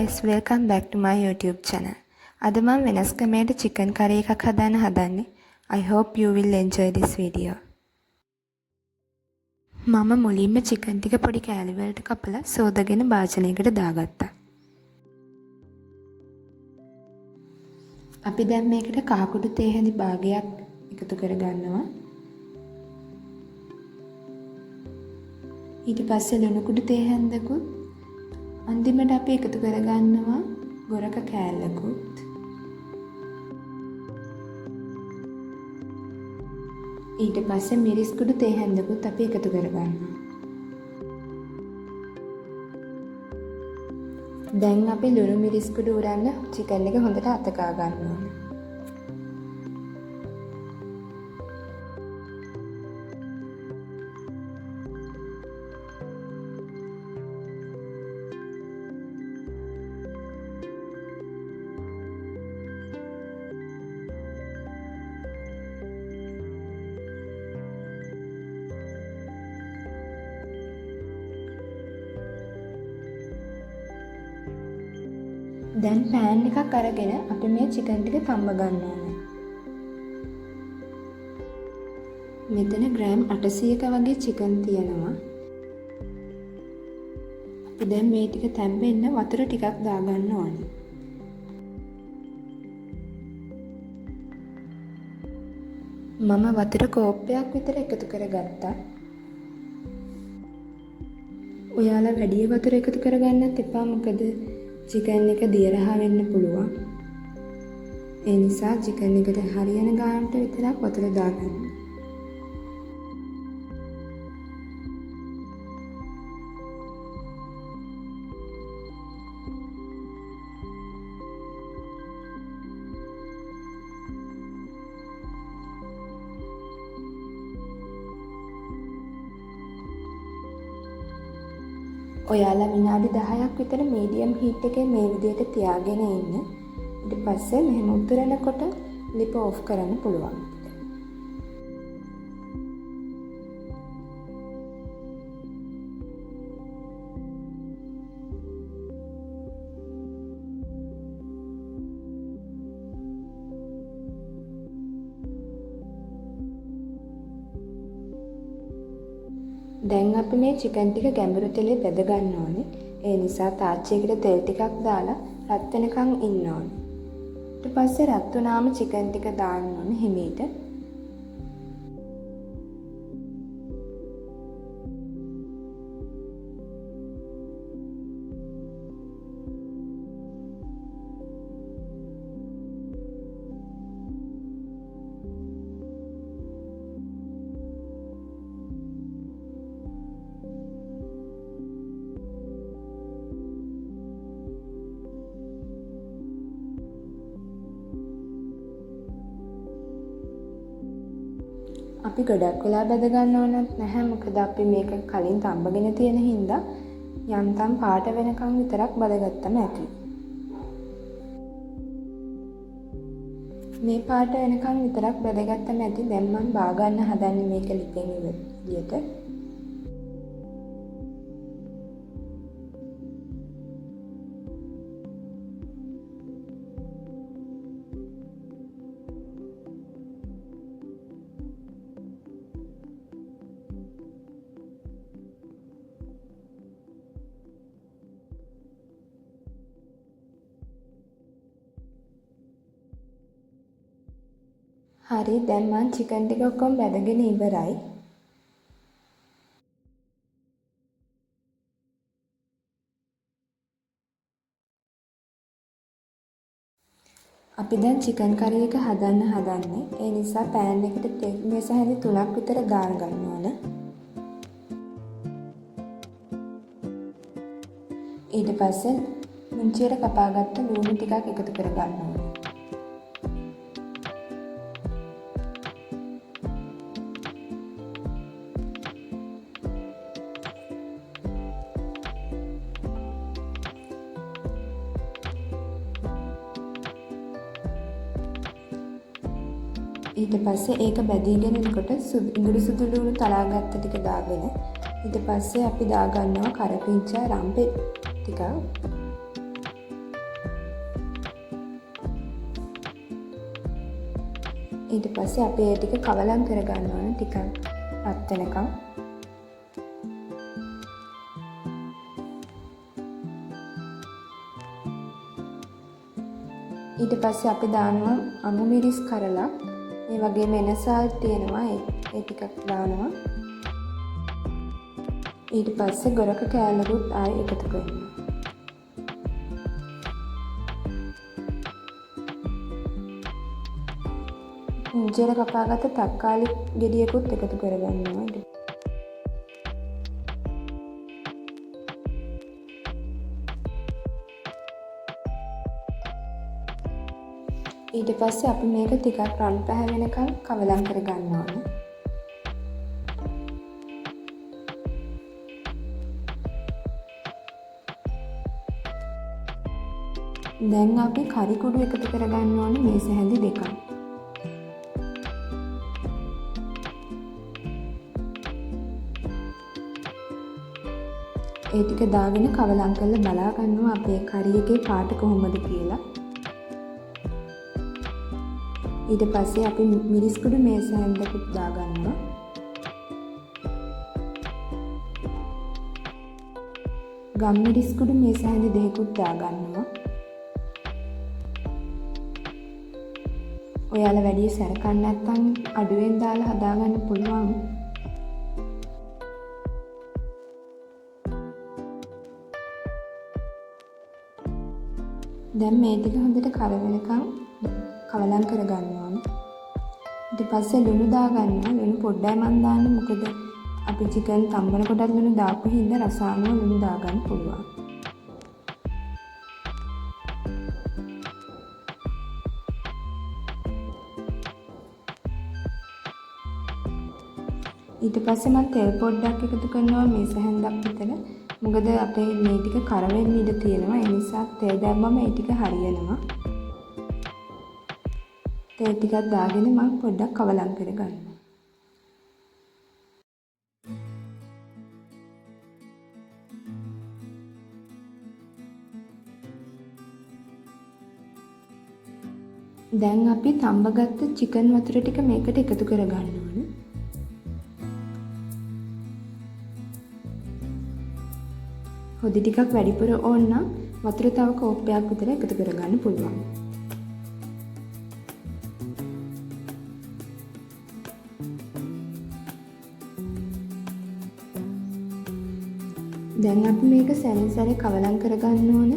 guys, welcome back to my YouTube channel. අද මම වෙනස් ක්‍රමයකට chicken curry එකක් හදන්න හදන්නේ. I hope you will enjoy this video. මම මුලින්ම chicken ටික පොඩි කෑලි වලට කපලා සෝදගෙන භාජනයකට දාගත්තා. අපි දැන් මේකට කහකුඩු තේ හැඳි භාගයක් එකතු කරගන්නවා. ඊට පස්සේ ලුණු කුඩු තේ හැඳකුත් අන්තිමට අපි එකතු කරගන්නවා ගොරක කෑල්ලකුත්. ඊට පස්සේ මිරිස් කුඩු තේ හැඳකුත් අපි එකතු කරගන්නවා. දැන් අපි ලුණු මිරිස් කුඩු උරන්න චිකන් එක හොඳට අතකා ගන්න ඕනේ. දැන් පෑන් එකක් අරගෙන අපි මේ චිකන් ටික තම්බ ගන්න ඕනේ. මෙතන ග්‍රෑම් 800ක වගේ චිකන් තියෙනවා. අපි දැන් මේ ටික තැම්බෙන්න වතුර ටිකක් දාගන්න ඕනේ. මම වතුර කෝප්පයක් විතර එකතු කරගත්තා. ඔයාලා වැඩි වතුර එකතු කරගන්නත් එපා, මොකද චිකන් එක දියරහා වෙන්න පුළුවන්. ඒ නිසා චිකන් එකට හරියන ගානට විතරක් වතුර දාගන්න. ඔයාලා විනාඩි 10ක් විතර මීඩියම් හීට් එකේ මේ විදිහට තියාගෙන ඉන්න. ඊට පස්සේ මෙහෙම උතුරනකොට ලිප ඔෆ් කරන්න පුළුවන්. දැන් අපි මේ චිකන් ටික ගැඹුරු තෙලේ බෙද ගන්න ඕනේ. ඒ නිසා තාච්චියකට තෙල් ටිකක් දාලා රත් වෙනකන් ඉන්න ඕනේ. ඊට පස්සේ රත් වුණාම චිකන් ටික දාන්න ඕනේ හිමීට. අපි ගොඩක් වෙලා බෙද ගන්න ඕනත් නැහැ, මොකද අපි මේක කලින් තම්බගෙන තියෙන හින්දා යන්තම් පාට වෙනකන් විතරක් බදගත්තම ඇති. මේ පාට වෙනකන් විතරක් බදගත්තම ඇති. දැන් මම බා ගන්න හදන්නේ මේක ලිපෙන් විදියට. හරි, දැන් මම චිකන් ටික ඔක්කොම බැදගෙන ඉවරයි. අපි දැන් චිකන් කරි එක හදන්න හදන්නේ. ඒ නිසා පෑන් එකට තෙල් මේස හැඳි 3ක් විතර දාන ගන්න ඕන. ඊට පස්සේ මුංචියට කපාගත්ත ලුණු ටිකක් එකතු කර ගන්න ඕන. ඊට පස්සේ ඒක බැදීගෙන එනකොට ඉඟුරු සුදු ලුණු තලාගත්ත ටික දාගෙන ඊට පස්සේ අපි දාගන්නවා කරපිංචා රම්පෙ ටිකක්. ඊට පස්සේ අපි ඒ ටික කවලම් කරගන්න ඕන ටිකක් රත් වෙනකම්. ඊට පස්සේ අපි දානවා අමු මිරිස් කරලා. මේ වගේම එනසල් තියෙනවා ඒ ටිකක් දානවා. ඊට පස්සේ ගොරක කෑල්ලකුත් ආයෙ එකතු කරනවා. මුංජල කපාගත්ත තක්කාලි ගෙඩියකුත් එකතු කරගන්නවා. ඊට පස්සේ අපි මේක ටිකක් රන් පැහැ වෙනකන් කවලම් කරගන්න ඕන. දැන් අපි කරි කුඩු එකතු කරගන්න ඕනේ මේස හැඳි දෙකක්. ඒ ටික දාගෙන කවලම් කරලා බලා ගන්නවා අපේ කරි එකේ පාට කොහොමද කියලා. ඊට පස්සේ අපි මිරිස් කුඩු මේස හැන්දකුත් දාගන්නවා. ගම් මිරිස් කුඩු මේස හැන්ද දෙකකුත් දාගන්නවා. ඔයාලා වැඩි සැරකන්න නැත්නම් අඩුවෙන් දාලා හදාගන්න පුළුවන්. දැන් මේ ටික හොඳට කර වෙනකන් කවලම් කරගන්න ඕන. ඊට පස්සේ ලුණු දාගන්නවා. ලුණු පොඩ්ඩයි මන් දාන්නේ මොකද අපි චිකන් තම්බන කොටත් ලුණු දාපු හින්දා රස අනුව ලුණු දාගන්න පුළුවන්. ඊට පස්සේ මම තෙල් පොඩ්ඩක් එකතු කරනවා මේස හැන්දක් විතර. මොකද අපේ මේ ටික කර වෙන්න ඉඩ තියෙනවා. ඒ නිසා තෙල් දැම්මම ඒ ටික හරියනවා. තෙල් ටිකක් දාගෙන මම පොඩ්ඩක් කවලම් කරගන්නවා. දැන් අපි තඹගත්ත චිකන් වතුර ටික මේකට එකතු කරගන්න ඕනේ. හොදි ටිකක් වැඩිපුර ඕන නම් වතුර තව කෝප්පයක් විතර එකතු කරගන්න පුළුවන්. දැන් අපි මේක සැරින් සැරේ කවලම් කරගන්න ඕන.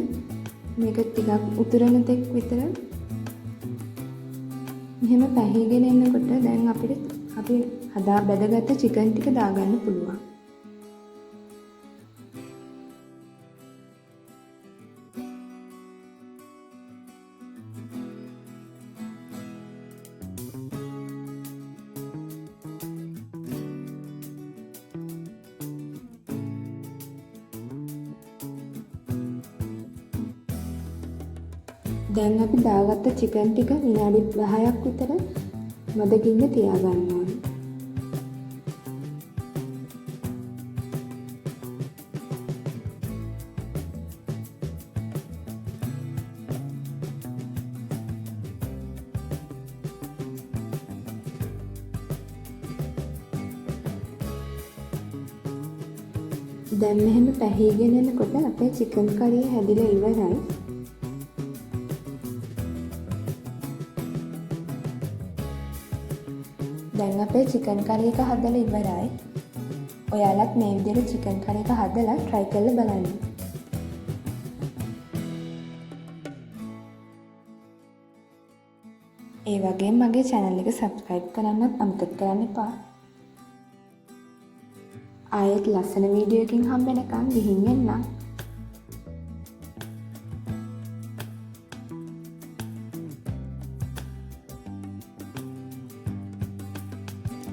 මේක ටිකක් උතුරන තෙක් විතර මෙහෙම පැහිගෙන එනකොට දැන් අපිට අපි හදා බැදගත්ත චිකන් ටික දාගන්න පුළුවන්. දැන් අපි දාගත්ත චිකන් ටික විනාඩි 10ක් විතර මදගින්න තියාගන්න ඕනේ. දැන් මෙහෙම පැහිගෙන එනකොට අපේ චිකන් කරිය හැදිලා ඉවරයි. දැන් අපේ චිකන් කරි එක හදලා ඉවරයි. ඔයාලත් මේ විදිහට චිකන් කරි එක හදලා try කරලා බලන්න. ඒ වගේම මගේ channel එක subscribe කරන්නත් අමතක කරන්න එපා. ආයෙත් ලස්සන වීඩියෝ එකකින් හම්බ වෙනකන් ගිහින් එන්නම්.